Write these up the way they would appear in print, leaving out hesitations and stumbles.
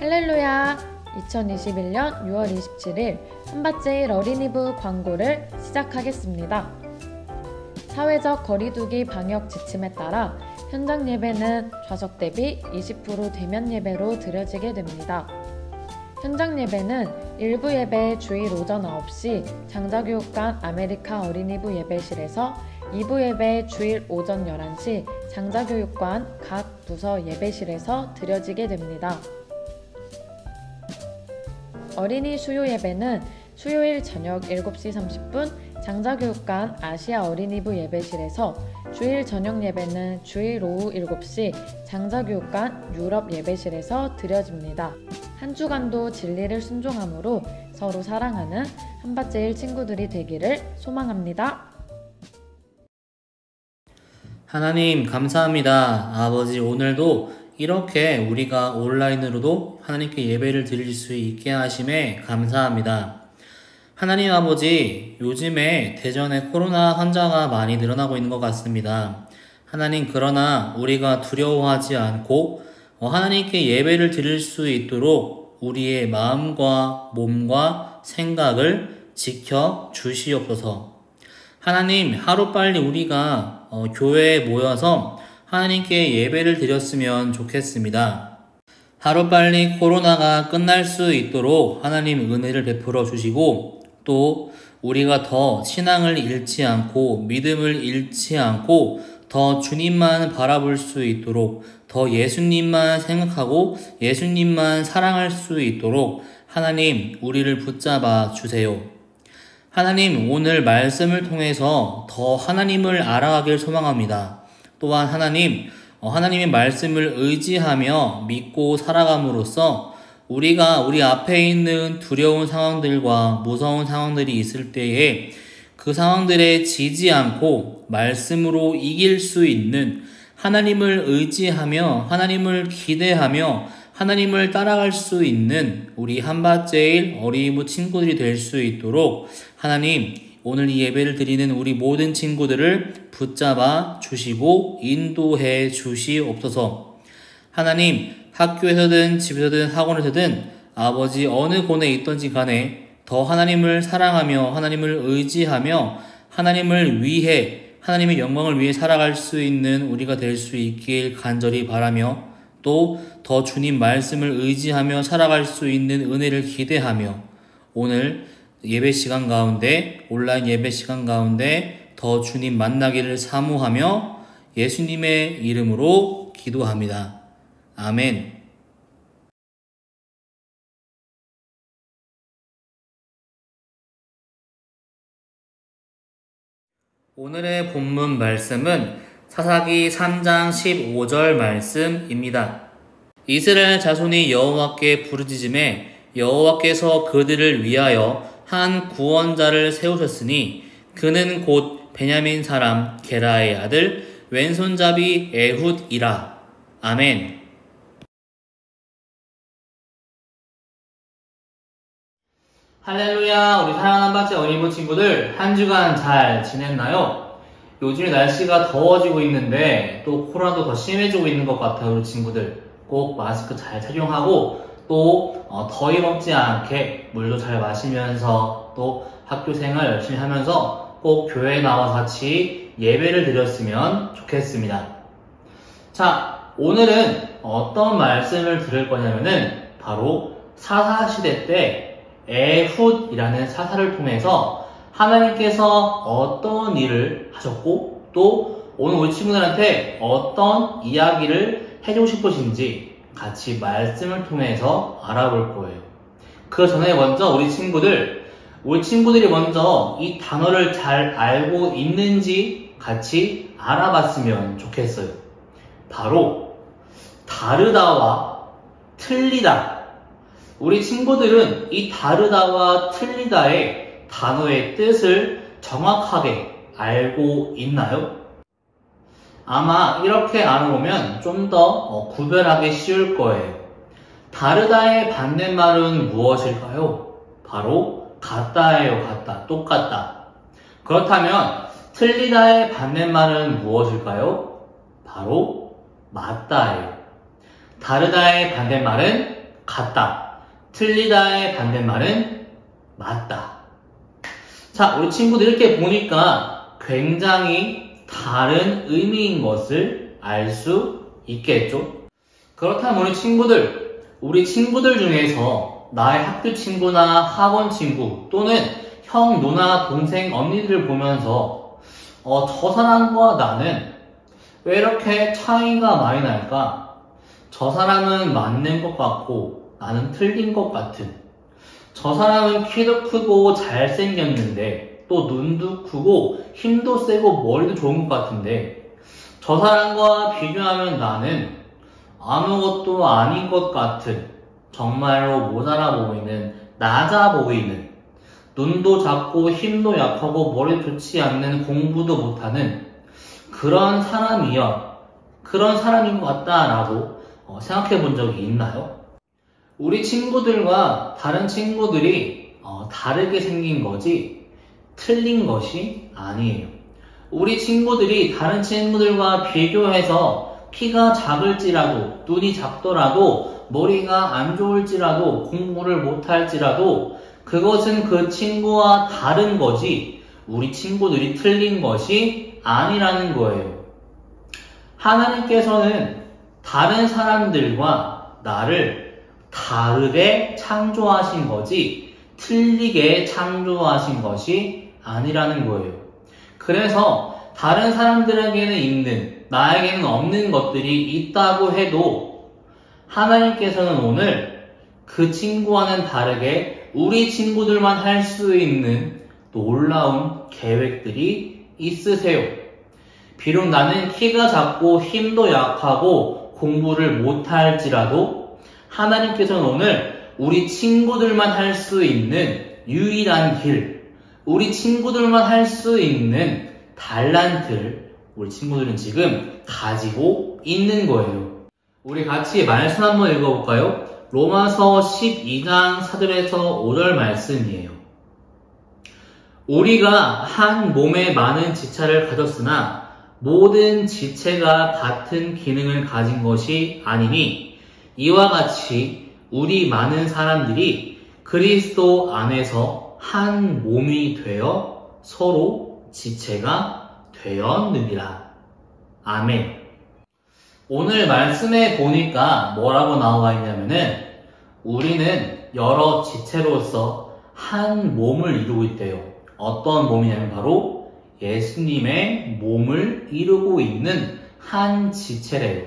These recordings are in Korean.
할렐루야! 2021년 6월 27일 한밭제일 어린이부 광고를 시작하겠습니다. 사회적 거리두기 방역 지침에 따라 현장 예배는 좌석 대비 20% 대면 예배로 드려지게 됩니다. 현장 예배는 일부 예배 주일 오전 9시 장자교육관 아메리카 어린이부 예배실에서 2부 예배 주일 오전 11시 장자교육관 각 부서 예배실에서 드려지게 됩니다. 어린이 수요 예배는 수요일 저녁 7시 30분 장자교육관 아시아 어린이부 예배실에서, 주일 저녁 예배는 주일 오후 7시 장자교육관 유럽 예배실에서 드려집니다. 한 주간도 진리를 순종함으로 서로 사랑하는 한밭제일 친구들이 되기를 소망합니다. 하나님 감사합니다. 아버지, 오늘도 이렇게 우리가 온라인으로도 하나님께 예배를 드릴 수 있게 하심에 감사합니다. 하나님 아버지, 요즘에 대전에 코로나 환자가 많이 늘어나고 있는 것 같습니다. 하나님, 그러나 우리가 두려워하지 않고 하나님께 예배를 드릴 수 있도록 우리의 마음과 몸과 생각을 지켜 주시옵소서. 하나님, 하루빨리 우리가 교회에 모여서 하나님께 예배를 드렸으면 좋겠습니다. 하루빨리 코로나가 끝날 수 있도록 하나님 은혜를 베풀어 주시고, 또 우리가 더 신앙을 잃지 않고 믿음을 잃지 않고 더 주님만 바라볼 수 있도록, 더 예수님만 생각하고 예수님만 사랑할 수 있도록 하나님 우리를 붙잡아 주세요. 하나님, 오늘 말씀을 통해서 더 하나님을 알아가길 소망합니다. 또한 하나님, 하나님의 말씀을 의지하며 믿고 살아감으로써 우리가 우리 앞에 있는 두려운 상황들과 무서운 상황들이 있을 때에 그 상황들에 지지 않고 말씀으로 이길 수 있는, 하나님을 의지하며 하나님을 기대하며 하나님을 따라갈 수 있는 우리 한밭제일 어린이부 친구들이 될 수 있도록 하나님, 오늘 이 예배를 드리는 우리 모든 친구들을 붙잡아 주시고 인도해 주시옵소서. 하나님, 학교에서든 집에서든 학원에서든 아버지 어느 곳에 있던지 간에 더 하나님을 사랑하며 하나님을 의지하며 하나님을 위해, 하나님의 영광을 위해 살아갈 수 있는 우리가 될 수 있길 간절히 바라며, 또 더 주님 말씀을 의지하며 살아갈 수 있는 은혜를 기대하며 오늘 예배 시간 가운데, 온라인 예배 시간 가운데 더 주님 만나기를 사모하며 예수님의 이름으로 기도합니다. 아멘. 오늘의 본문 말씀은 사사기 3장 15절 말씀입니다. 이스라엘 자손이 여호와께 부르짖음에 여호와께서 그들을 위하여 한 구원자를 세우셨으니 그는 곧 베냐민 사람 게라의 아들 왼손잡이 에훗이라. 아멘. 할렐루야. 우리 사랑하는 한밭제일 어린이부 친구들, 한 주간 잘 지냈나요? 요즘에 날씨가 더워지고 있는데 또 코로나도 더 심해지고 있는 것 같아요. 우리 친구들 꼭 마스크 잘 착용하고, 또 더위 먹지 않게 물도 잘 마시면서, 또 학교 생활 열심히 하면서 꼭 교회에 나와서 같이 예배를 드렸으면 좋겠습니다. 자, 오늘은 어떤 말씀을 들을 거냐면은 바로 사사시대 때 에훗이라는 사사를 통해서 하나님께서 어떤 일을 하셨고, 또 오늘 우리 친구들한테 어떤 이야기를 해주고 싶으신지 같이 말씀을 통해서 알아볼 거예요. 그 전에 먼저 우리 친구들이 먼저 이 단어를 잘 알고 있는지 같이 알아봤으면 좋겠어요. 바로 다르다와 틀리다. 우리 친구들은 이 다르다와 틀리다의 단어의 뜻을 정확하게 알고 있나요? 아마 이렇게 알아보면 좀 더 구별하기 쉬울 거예요. 다르다의 반대말은 무엇일까요? 바로 같다예요. 같다. 똑같다. 그렇다면 틀리다의 반대말은 무엇일까요? 바로 맞다예요. 다르다의 반대말은 같다. 틀리다의 반대말은 맞다. 자, 우리 친구들 이렇게 보니까 굉장히 다른 의미인 것을 알 수 있겠죠? 그렇다면 우리 친구들 중에서 나의 학교 친구나 학원 친구 또는 형, 누나, 동생, 언니들을 보면서 저 사람과 나는 왜 이렇게 차이가 많이 날까? 저 사람은 맞는 것 같고 나는 틀린 것 같은, 저 사람은 키도 크고 잘생겼는데 또 눈도 크고 힘도 세고 머리도 좋은 것 같은데 저 사람과 비교하면 나는 아무것도 아닌 것 같은, 정말로 모자라 보이는, 낮아 보이는, 눈도 작고 힘도 약하고 머리 좋지 않는, 공부도 못하는 그런 사람인 것 같다라고 생각해 본 적이 있나요? 우리 친구들과 다른 친구들이 다르게 생긴 거지 틀린 것이 아니에요. 우리 친구들이 다른 친구들과 비교해서 키가 작을지라도, 눈이 작더라도, 머리가 안 좋을지라도, 공부를 못할지라도 그것은 그 친구와 다른 거지 우리 친구들이 틀린 것이 아니라는 거예요. 하나님께서는 다른 사람들과 나를 다르게 창조하신 거지 틀리게 창조하신 것이 아니라는 거예요. 그래서 다른 사람들에게는 있는, 나에게는 없는 것들이 있다고 해도 하나님께서는 오늘 그 친구와는 다르게 우리 친구들만 할 수 있는 놀라운 계획들이 있으세요. 비록 나는 키가 작고 힘도 약하고 공부를 못할지라도 하나님께서는 오늘 우리 친구들만 할 수 있는 유일한 길, 우리 친구들만 할 수 있는 달란트를 우리 친구들은 지금 가지고 있는 거예요. 우리 같이 말씀 한번 읽어볼까요? 로마서 12장 4절에서 5절 말씀이에요. 우리가 한 몸에 많은 지체를 가졌으나 모든 지체가 같은 기능을 가진 것이 아니니 이와 같이 우리 많은 사람들이 그리스도 안에서 한 몸이 되어 서로 지체가 되었느니라. 아멘. 오늘 말씀에 보니까 뭐라고 나와 있냐면은 우리는 여러 지체로서 한 몸을 이루고 있대요. 어떤 몸이냐면 바로 예수님의 몸을 이루고 있는 한 지체래요.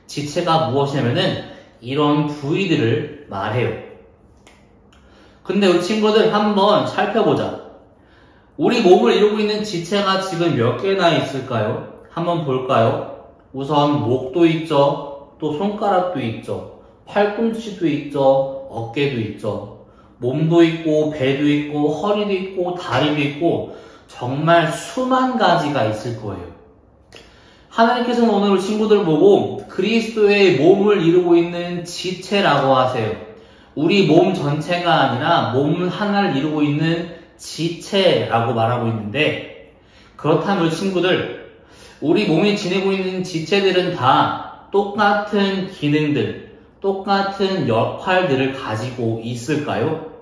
지체가 무엇이냐면은 이런 부위들을 말해요. 근데 우리 친구들 한번 살펴보자. 우리 몸을 이루고 있는 지체가 지금 몇 개나 있을까요? 한번 볼까요? 우선 목도 있죠. 또 손가락도 있죠. 팔꿈치도 있죠. 어깨도 있죠. 몸도 있고 배도 있고 허리도 있고 다리도 있고 정말 수만 가지가 있을 거예요. 하나님께서는 오늘 우리 친구들 보고 그리스도의 몸을 이루고 있는 지체라고 하세요. 우리 몸 전체가 아니라 몸 하나를 이루고 있는 지체라고 말하고 있는데, 그렇다면 우리 친구들, 우리 몸이 지니고 있는 지체들은 다 똑같은 기능들, 똑같은 역할들을 가지고 있을까요?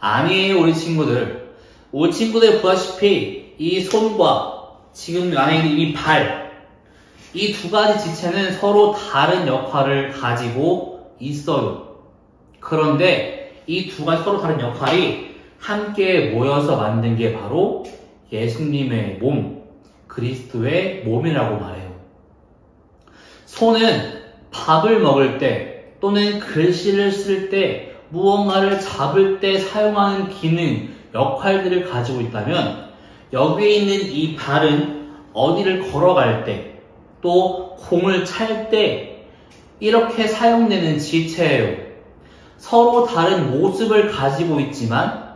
아니에요. 우리 친구들 보다시피 이 손과 지금 안에 있는 이 발, 이 두 가지 지체는 서로 다른 역할을 가지고 있어요. 그런데 이 두 가지 서로 다른 역할이 함께 모여서 만든 게 바로 예수님의 몸, 그리스도의 몸이라고 말해요. 손은 밥을 먹을 때 또는 글씨를 쓸 때 무언가를 잡을 때 사용하는 기능, 역할들을 가지고 있다면 여기에 있는 이 발은 어디를 걸어갈 때 또 공을 찰 때 이렇게 사용되는 지체예요. 서로 다른 모습을 가지고 있지만,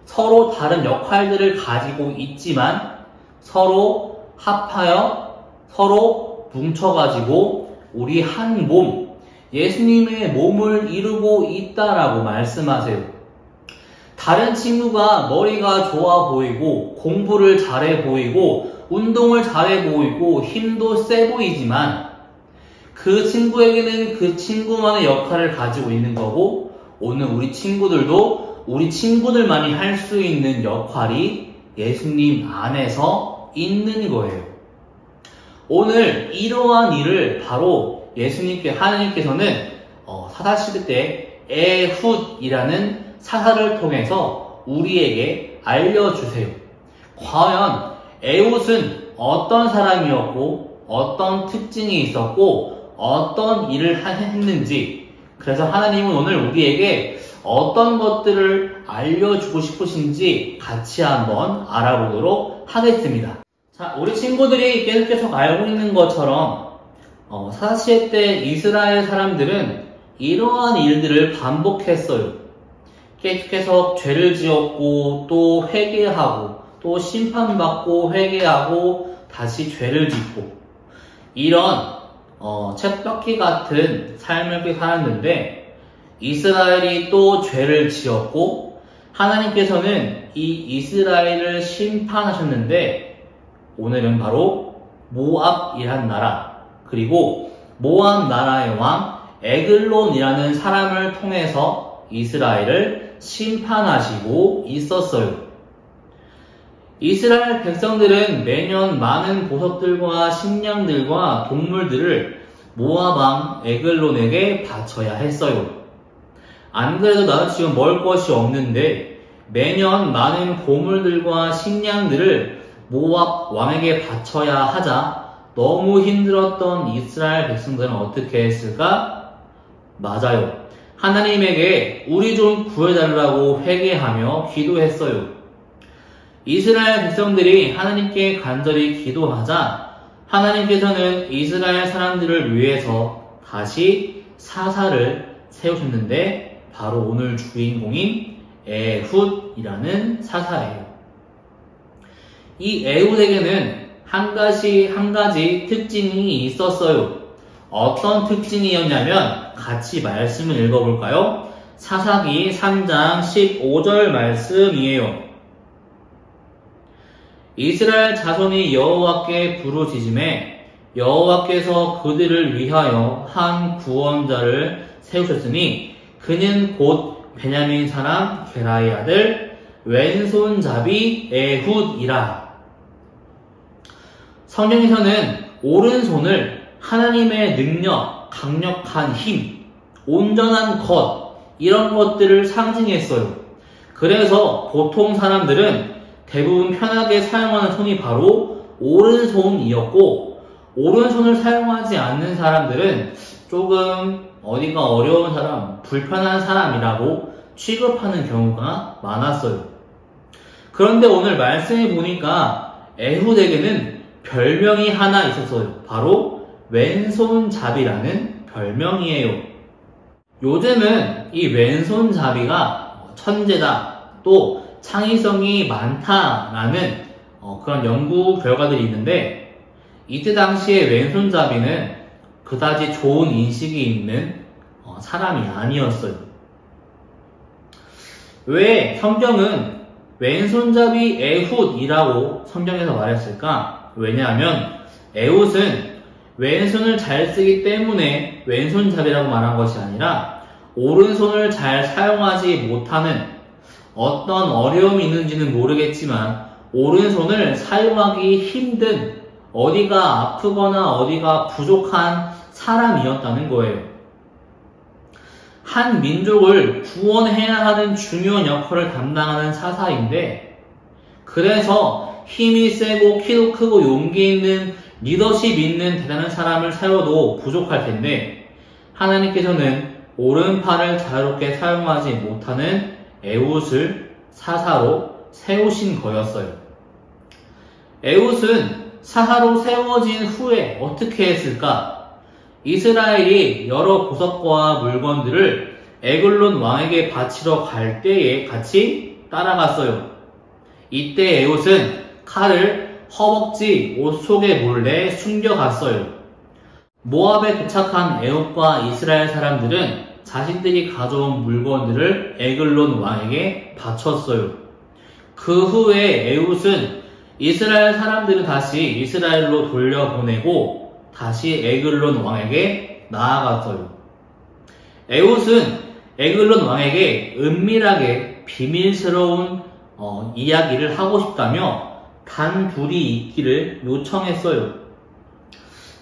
서로 다른 역할들을 가지고 있지만 서로 합하여 서로 뭉쳐가지고 우리 한 몸, 예수님의 몸을 이루고 있다라고 말씀하세요. 다른 친구가 머리가 좋아 보이고 공부를 잘해 보이고 운동을 잘해 보이고 힘도 세 보이지만 그 친구에게는 그 친구만의 역할을 가지고 있는 거고, 오늘 우리 친구들도 우리 친구들만이 할 수 있는 역할이 예수님 안에서 있는 거예요. 오늘 이러한 일을 바로 하나님께서는 사사시대 때 에훗이라는 사사를 통해서 우리에게 알려주세요. 과연 에훗은 어떤 사람이었고 어떤 특징이 있었고 어떤 일을 했는지, 그래서 하나님은 오늘 우리에게 어떤 것들을 알려주고 싶으신지 같이 한번 알아보도록 하겠습니다. 자, 우리 친구들이 계속 알고 있는 것처럼 사시대 때 이스라엘 사람들은 이러한 일들을 반복했어요. 계속 죄를 지었고 또 회개하고 또 심판받고 회개하고 다시 죄를 짓고, 이런 쳇바퀴 같은 삶을 살았는데, 이스라엘이 또 죄를 지었고 하나님께서는 이 이스라엘을 심판하셨는데, 오늘은 바로 모압이란 나라, 그리고 모압 나라의 왕 에글론이라는 사람을 통해서 이스라엘을 심판하시고 있었어요. 이스라엘 백성들은 매년 많은 보석들과 식량들과 동물들을 모압 왕 에글론에게 바쳐야 했어요. 안 그래도 나는 지금 먹을 것이 없는데 매년 많은 보물들과 식량들을 모압 왕에게 바쳐야 하자 너무 힘들었던 이스라엘 백성들은 어떻게 했을까? 맞아요. 하나님에게 우리 좀 구해달라고 회개하며 기도했어요. 이스라엘 백성들이 하나님께 간절히 기도하자 하나님께서는 이스라엘 사람들을 위해서 다시 사사를 세우셨는데, 바로 오늘 주인공인 에훗이라는 사사예요. 이 에훗에게는 한 가지 특징이 있었어요. 어떤 특징이었냐면 같이 말씀을 읽어볼까요? 사사기 3장 15절 말씀이에요. 이스라엘 자손이 여호와께 부르짖음에 여호와께서 그들을 위하여 한 구원자를 세우셨으니 그는 곧 베냐민 사람 게라의 아들 왼손잡이 에훗이라. 성경에서는 오른손을 하나님의 능력, 강력한 힘, 온전한 것, 이런 것들을 상징했어요. 그래서 보통 사람들은 대부분 편하게 사용하는 손이 바로 오른손이었고, 오른손을 사용하지 않는 사람들은 조금 어디가 어려운 사람, 불편한 사람이라고 취급하는 경우가 많았어요. 그런데 오늘 말씀해 보니까 에훗에게는 별명이 하나 있었어요. 바로 왼손잡이라는 별명이에요. 요즘은 이 왼손잡이가 천재다, 또 창의성이 많다라는 그런 연구 결과들이 있는데, 이때 당시에 왼손잡이는 그다지 좋은 인식이 있는 사람이 아니었어요. 왜 성경은 왼손잡이 에훗이라고 성경에서 말했을까? 왜냐하면 에훗은 왼손을 잘 쓰기 때문에 왼손잡이라고 말한 것이 아니라 오른손을 잘 사용하지 못하는, 어떤 어려움이 있는지는 모르겠지만 오른손을 사용하기 힘든, 어디가 아프거나 어디가 부족한 사람이었다는 거예요. 한 민족을 구원해야 하는 중요한 역할을 담당하는 사사인데, 그래서 힘이 세고 키도 크고 용기 있는 리더십 있는 대단한 사람을 세워도 부족할 텐데, 하나님께서는 오른팔을 자유롭게 사용하지 못하는 에훗을 사사로 세우신 거였어요. 에훗은 사사로 세워진 후에 어떻게 했을까? 이스라엘이 여러 보석과 물건들을 에글론 왕에게 바치러 갈 때에 같이 따라갔어요. 이때 에훗은 칼을 허벅지 옷 속에 몰래 숨겨갔어요. 모압에 도착한 에훗과 이스라엘 사람들은 자신들이 가져온 물건들을 에글론 왕에게 바쳤어요. 그 후에 에훗은 이스라엘 사람들을 다시 이스라엘로 돌려보내고 다시 에글론 왕에게 나아갔어요. 에훗은 에글론 왕에게 은밀하게 비밀스러운 이야기를 하고 싶다며 단 둘이 있기를 요청했어요.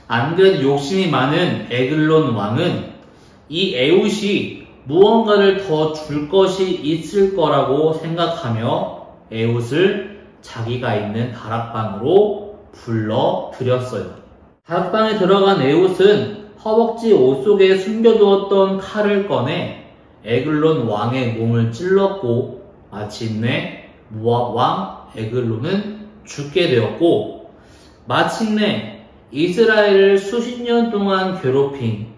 안 그래도 욕심이 많은 에글론 왕은 이 에훗이 무언가를 더 줄 것이 있을 거라고 생각하며 에훗을 자기가 있는 다락방으로 불러들였어요. 다락방에 들어간 에훗은 허벅지 옷 속에 숨겨두었던 칼을 꺼내 에글론 왕의 몸을 찔렀고 마침내 모압 왕 에글론은 죽게 되었고 마침내 이스라엘을 수십 년 동안 괴롭힌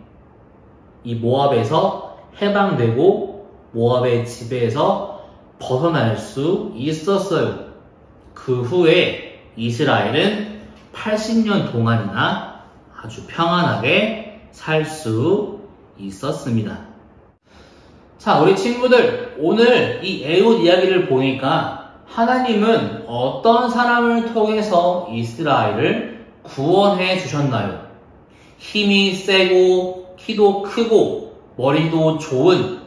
이 모압에서 해방되고 모압의 지배에서 벗어날 수 있었어요. 그 후에 이스라엘은 80년 동안이나 아주 평안하게 살 수 있었습니다. 자, 우리 친구들, 오늘 이 에훗 이야기를 보니까 하나님은 어떤 사람을 통해서 이스라엘을 구원해 주셨나요? 힘이 세고 키도 크고 머리도 좋은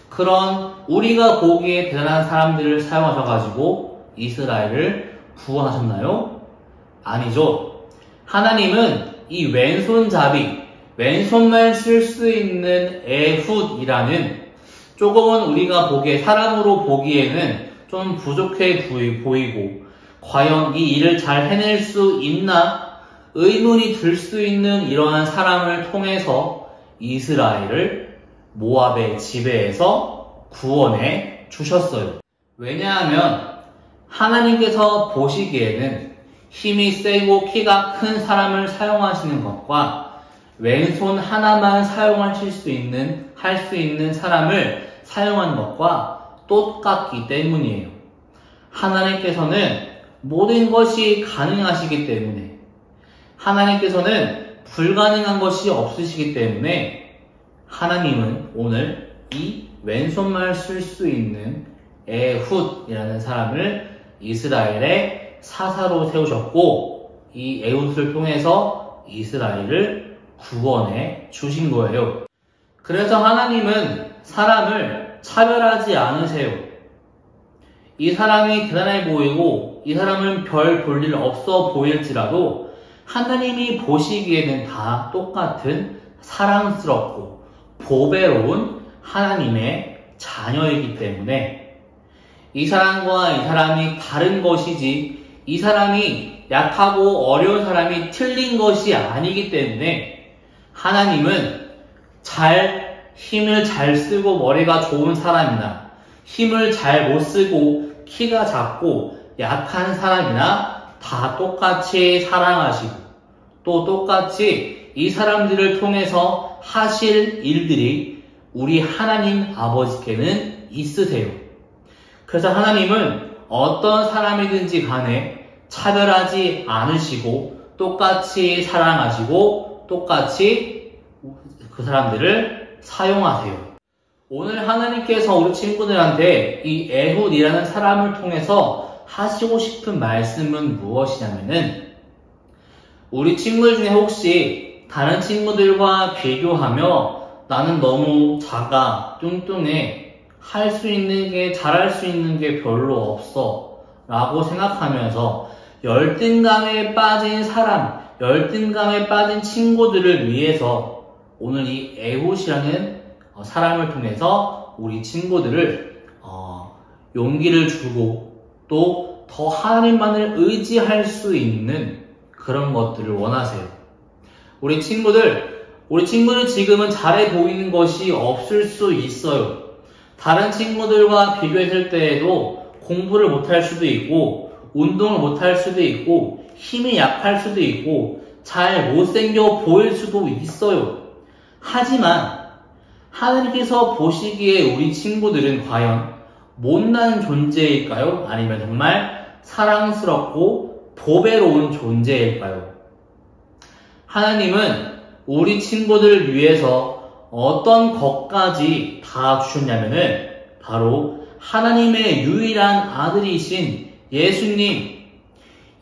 그런 우리가 보기에 대단한 사람들을 사용하셔가지고 이스라엘을 구원하셨나요? 아니죠. 하나님은 이 왼손잡이, 왼손만 쓸 수 있는 에훗이라는 조금은 우리가 보기에, 사람으로 보기에는 좀 부족해 보이고 과연 이 일을 잘 해낼 수 있나 의문이 들 수 있는 이러한 사람을 통해서 이스라엘을 모압의 지배에서 구원해 주셨어요. 왜냐하면 하나님께서 보시기에는 힘이 세고 키가 큰 사람을 사용하시는 것과 왼손 하나만 사용하실 수 있는, 할 수 있는 사람을 사용하는 것과 똑같기 때문이에요. 하나님께서는 모든 것이 가능하시기 때문에, 하나님께서는 불가능한 것이 없으시기 때문에 하나님은 오늘 이 왼손만 쓸 수 있는 에훗이라는 사람을 이스라엘의 사사로 세우셨고 이 에훗을 통해서 이스라엘을 구원해 주신 거예요. 그래서 하나님은 사람을 차별하지 않으세요. 이 사람이 대단해 보이고 이 사람은 별 볼 일 없어 보일지라도 하나님이 보시기에는 다 똑같은 사랑스럽고 보배로운 하나님의 자녀이기 때문에 이 사람과 이 사람이 다른 것이지 이 사람이 약하고 어려운 사람이 틀린 것이 아니기 때문에 하나님은 힘을 잘 쓰고 머리가 좋은 사람이나 힘을 잘 못 쓰고 키가 작고 약한 사람이나 다 똑같이 사랑하시고 또 똑같이 이 사람들을 통해서 하실 일들이 우리 하나님 아버지께는 있으세요. 그래서 하나님은 어떤 사람이든지 간에 차별하지 않으시고 똑같이 사랑하시고 똑같이 그 사람들을 사용하세요. 오늘 하나님께서 우리 친구들한테 이 에훗이라는 사람을 통해서 하시고 싶은 말씀은 무엇이냐면은 우리 친구들 중에 혹시 다른 친구들과 비교하며 나는 너무 작아, 뚱뚱해, 할 수 있는 게, 잘할 수 있는 게 별로 없어 라고 생각하면서 열등감에 빠진 사람, 열등감에 빠진 친구들을 위해서 오늘 이 에훗이라는 사람을 통해서 우리 친구들을 용기를 주고 또 더 하나님만을 의지할 수 있는 그런 것들을 원하세요. 우리 친구들 지금은 잘해 보이는 것이 없을 수 있어요. 다른 친구들과 비교했을 때에도 공부를 못할 수도 있고 운동을 못할 수도 있고 힘이 약할 수도 있고 잘 못생겨 보일 수도 있어요. 하지만 하나님께서 보시기에 우리 친구들은 과연 못난 존재일까요? 아니면 정말 사랑스럽고 보배로운 존재일까요? 하나님은 우리 친구들을 위해서 어떤 것까지 다 주셨냐면은 바로 하나님의 유일한 아들이신 예수님,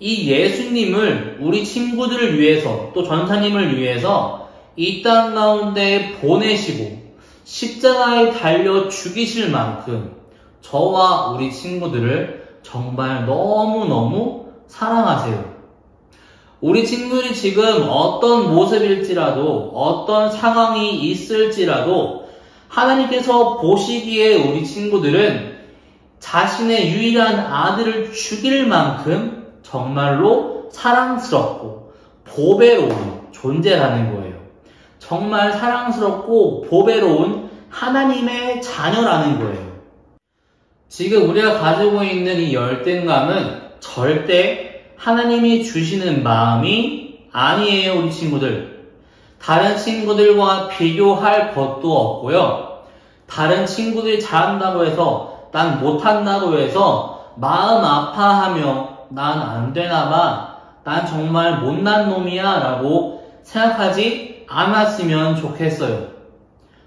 이 예수님을 우리 친구들을 위해서 또 전사님을 위해서 이 땅 가운데 보내시고 십자가에 달려 죽이실 만큼 저와 우리 친구들을 정말 너무너무 사랑하세요. 우리 친구들이 지금 어떤 모습일지라도 어떤 상황이 있을지라도 하나님께서 보시기에 우리 친구들은 자신의 유일한 아들을 죽일 만큼 정말로 사랑스럽고 보배로운 존재라는 거예요. 정말 사랑스럽고 보배로운 하나님의 자녀라는 거예요. 지금 우리가 가지고 있는 이 열등감은 절대 하나님이 주시는 마음이 아니에요, 우리 친구들. 다른 친구들과 비교할 것도 없고요. 다른 친구들이 잘한다고 해서 난 못한다고 해서 마음 아파하며 난 안 되나봐, 난 정말 못난 놈이야 라고 생각하지 않았으면 좋겠어요.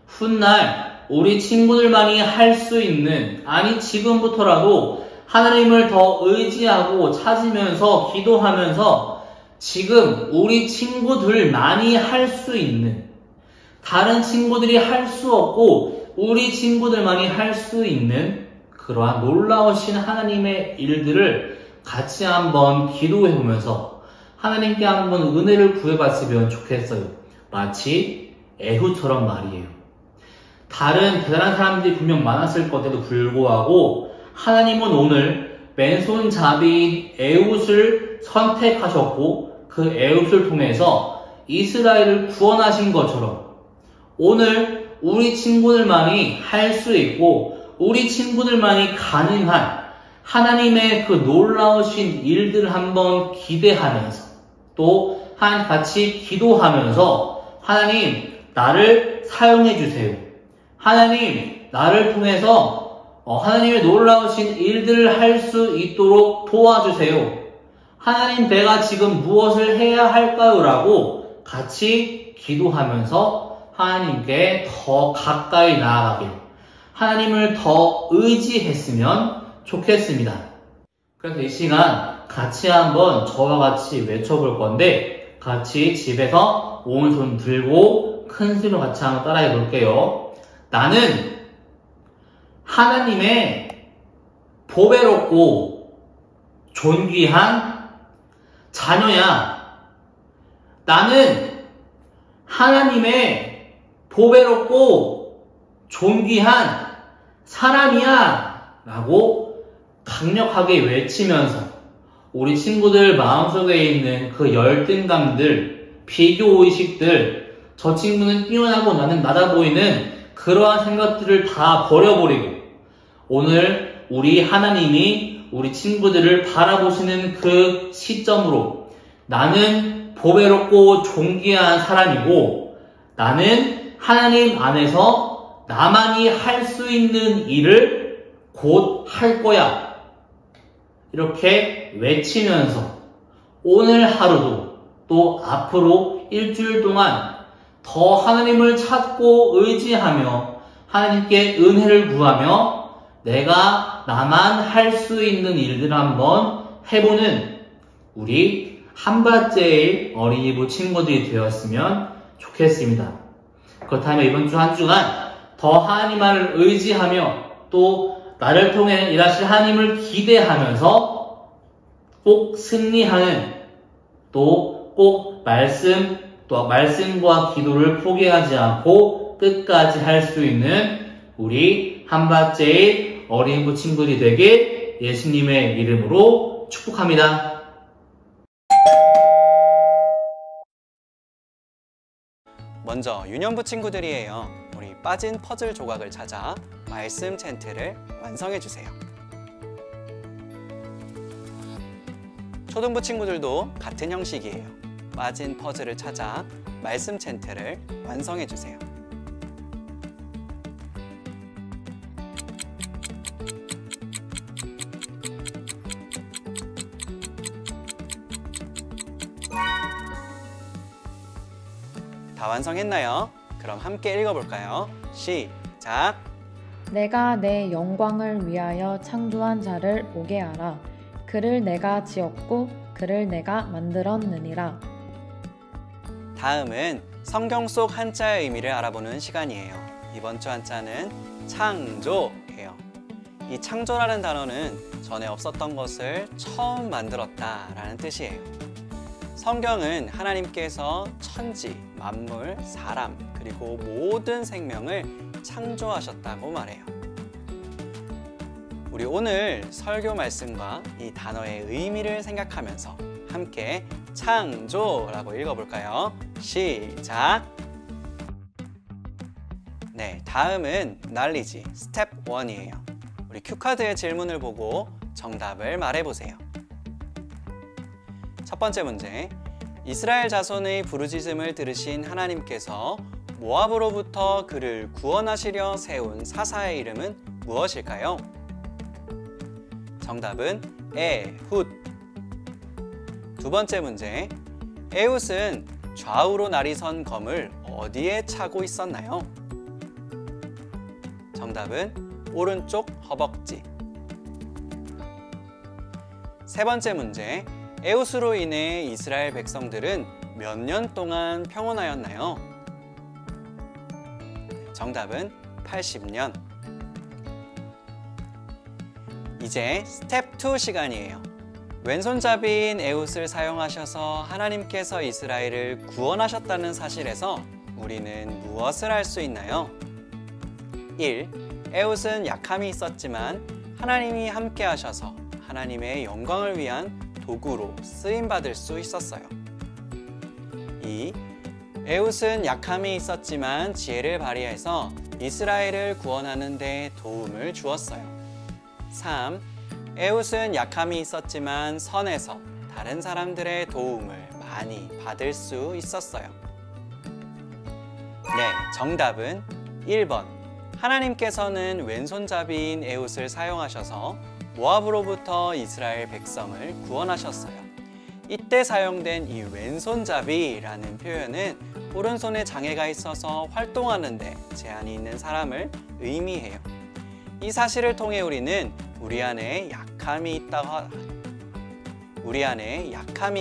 훗날 우리 친구들만이 할 수 있는, 아니 지금부터라도 하나님을 더 의지하고 찾으면서 기도하면서 지금 우리 친구들만이 할 수 있는, 다른 친구들이 할 수 없고 우리 친구들만이 할 수 있는 그러한 놀라우신 하나님의 일들을 같이 한번 기도해보면서 하나님께 한번 은혜를 구해봤으면 좋겠어요. 마치 에훗처럼 말이에요. 다른 대단한 사람들이 분명 많았을 것에도 불구하고 하나님은 오늘 맨손잡이인 에훗을 선택하셨고 그 에훗을 통해서 이스라엘을 구원하신 것처럼 오늘 우리 친구들만이 할 수 있고 우리 친구들만이 가능한 하나님의 그 놀라우신 일들을 한번 기대하면서 또 하나님 같이 기도하면서 하나님 나를 사용해 주세요. 하나님 나를 통해서 하나님의 놀라우신 일들을 할 수 있도록 도와주세요. 하나님 내가 지금 무엇을 해야 할까요? 라고 같이 기도하면서 하나님께 더 가까이 나아가길, 하나님을 더 의지했으면 좋겠습니다. 그래서 이 시간 같이 한번 저와 같이 외쳐볼 건데 같이 집에서 오른손 들고 큰 소리로 같이 한번 따라해 볼게요. 나는 하나님의 보배롭고 존귀한 자녀야. 나는 하나님의 보배롭고 존귀한 사람이야 라고 강력하게 외치면서 우리 친구들 마음속에 있는 그 열등감들, 비교의식들, 저 친구는 뛰어나고 나는 낮아 보이는 그러한 생각들을 다 버려버리고 오늘 우리 하나님이 우리 친구들을 바라보시는 그 시점으로 나는 보배롭고 존귀한 사람이고 나는 하나님 안에서 나만이 할 수 있는 일을 곧 할 거야. 이렇게 외치면서 오늘 하루도 또 앞으로 일주일 동안 더 하나님을 찾고 의지하며 하나님께 은혜를 구하며 내가 나만 할 수 있는 일들을 한번 해보는 우리 한밭제일 어린이부 친구들이 되었으면 좋겠습니다. 그렇다면 이번 주 한 주간 더 하나님만을 의지하며 또 나를 통해 일하실 하나님을 기대하면서 꼭 승리하는 또 꼭 말씀과 기도를 포기하지 않고 끝까지 할 수 있는 우리 한밭제일 어린이부 친구들이 되길 예수님의 이름으로 축복합니다. 먼저 유년부 친구들이에요. 우리 빠진 퍼즐 조각을 찾아 말씀 챈트를 완성해주세요. 초등부 친구들도 같은 형식이에요. 빠진 퍼즐을 찾아 말씀 챈트를 완성해주세요. 다 완성했나요? 그럼 함께 읽어볼까요? 시작! 내가 내 영광을 위하여 창조한 자를 오게 하라. 그를 내가 지었고 그를 내가 만들었느니라. 다음은 성경 속 한자의 의미를 알아보는 시간이에요. 이번 주 한자는 창조예요. 이 창조라는 단어는 전에 없었던 것을 처음 만들었다라는 뜻이에요. 성경은 하나님께서 천지, 만물, 사람, 그리고 모든 생명을 창조하셨다고 말해요. 우리 오늘 설교 말씀과 이 단어의 의미를 생각하면서 함께 창조라고 읽어볼까요? 시작! 네, 다음은 날리지 스텝 1이에요. 우리 큐카드의 질문을 보고 정답을 말해보세요. 첫 번째 문제, 이스라엘 자손의 부르짖음을 들으신 하나님께서 모압으로부터 그를 구원하시려 세운 사사의 이름은 무엇일까요? 정답은 에훗. 두 번째 문제, 에훗은 좌우로 날이 선 검을 어디에 차고 있었나요? 정답은 오른쪽 허벅지. 세 번째 문제, 에훗으로 인해 이스라엘 백성들은 몇 년 동안 평온하였나요? 정답은 80년. 이제 스텝 2 시간이에요. 왼손잡이인 에훗을 사용하셔서 하나님께서 이스라엘을 구원하셨다는 사실에서 우리는 무엇을 알 수 있나요? 1. 에훗은 약함이 있었지만 하나님이 함께 하셔서 하나님의 영광을 위한 도구로 쓰임받을 수 있었어요. 2. 에훗은 약함이 있었지만 지혜를 발휘해서 이스라엘을 구원하는 데 도움을 주었어요. 3. 에훗은 약함이 있었지만 선해서 다른 사람들의 도움을 많이 받을 수 있었어요. 네, 정답은 1번. 하나님께서는 왼손잡이인 에훗을 사용하셔서 모압으로부터 이스라엘 백성을 구원하셨어요. 이때 사용된 이 왼손잡이라는 표현은 오른손에 장애가 있어서 활동하는 데 제한이 있는 사람을 의미해요. 이 사실을 통해 우리는 우리 안에 약함이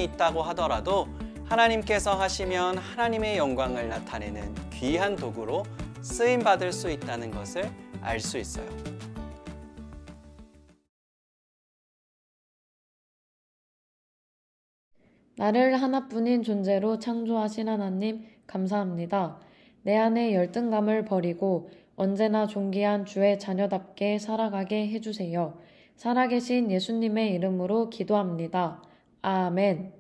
있다고 하더라도 하나님께서 하시면 하나님의 영광을 나타내는 귀한 도구로 쓰임받을 수 있다는 것을 알 수 있어요. 나를 하나뿐인 존재로 창조하신 하나님 감사합니다. 내 안의 열등감을 버리고 언제나 존귀한 주의 자녀답게 살아가게 해주세요. 살아계신 예수님의 이름으로 기도합니다. 아멘.